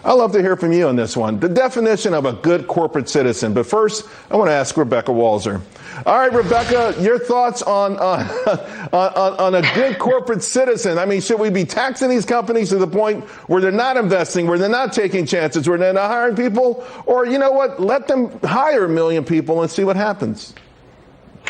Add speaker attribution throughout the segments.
Speaker 1: I'd love to hear from you on this one. The definition of a good corporate citizen. But first, I want to ask Rebecca Walser. All right, Rebecca, your thoughts on a good corporate citizen. I mean, should we be taxing these companies to the point where they're not investing, where they're not taking chances, where they're not hiring people? Or, you know what, let them hire 1 million people and see what happens.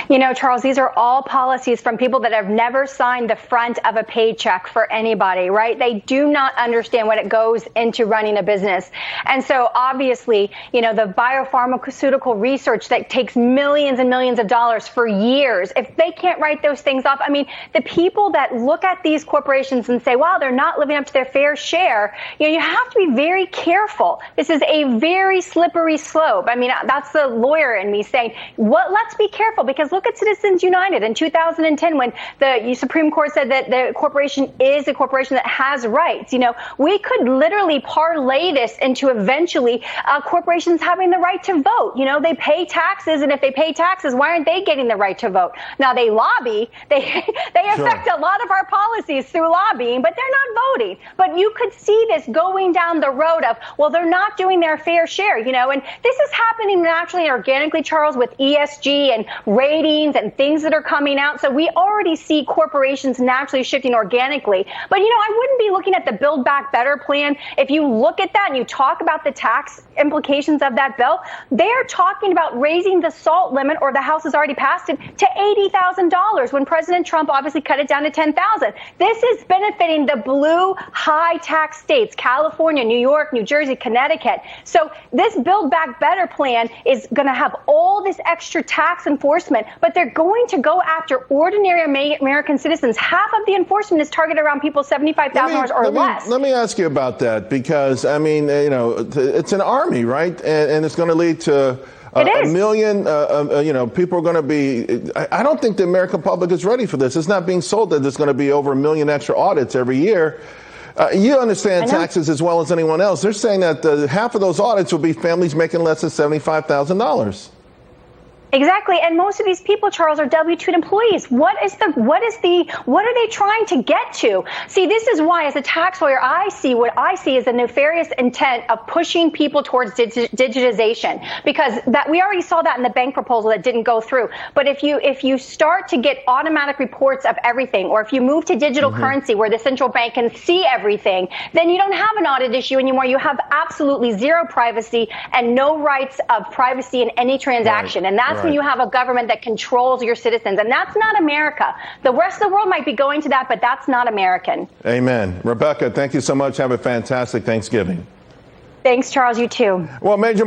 Speaker 2: You know, Charles, these are all policies from people that have never signed the front of a paycheck for anybody, right? They do not understand what it goes into running a business. And so obviously, you know, the biopharmaceutical research that takes millions and millions of dollars for years, if they can't write those things off, I mean, the people that look at these corporations and say, wow, they're not living up to their fair share, you know, you have to be very careful. This is a very slippery slope. I mean, that's the lawyer in me saying, let's be careful, because look at Citizens United in 2010 when the Supreme Court said that the corporation is a corporation that has rights. You know, we could literally parlay this into eventually corporations having the right to vote. You know, they pay taxes, and if they pay taxes, why aren't they getting the right to vote? Now, they lobby. They affect a lot of our policies through lobbying, but they're not voting. But you could see this going down the road of, well, they're not doing their fair share, you know, and this is happening naturally and organically, Charles, with ESG and ratings and things that are coming out. So we already see corporations naturally shifting organically. But, you know, I wouldn't be looking at the Build Back Better plan. If you look at that and you talk about the tax implications of that bill, they're talking about raising the SALT limit, or the House has already passed it, to $80,000 when President Trump obviously cut it down to $10,000. This is benefiting the blue high tax states, California, New York, New Jersey, Connecticut. So this Build Back Better plan is going to have all this extra tax enforcement, but they're going to go after ordinary American citizens. Half of the enforcement is targeted around people $75,000 or less.
Speaker 1: Let me ask you about that, because, I mean, you know, it's an army, right? And it's going to lead to a million, you know, people are going to be, I don't think the American public is ready for this. It's not being sold that there's going to be over 1 million extra audits every year. You understand taxes as well as anyone else. They're saying that half of those audits will be families making less than $75,000.
Speaker 2: Exactly. And most of these people, Charles, are W-2 employees. What are they trying to get to? See, this is why, as a tax lawyer, what I see is a nefarious intent of pushing people towards digitization, because that we already saw that in the bank proposal that didn't go through. But if you start to get automatic reports of everything, or if you move to digital currency where the central bank can see everything, then you don't have an audit issue anymore. You have absolutely zero privacy and no rights of privacy in any transaction. And that's when you have a government that controls your citizens. And that's not America. The rest of the world might be going to that, but that's not American.
Speaker 1: Amen. Rebecca, thank you so much. Have a fantastic Thanksgiving.
Speaker 2: Thanks, Charles. You too.
Speaker 1: Well, Major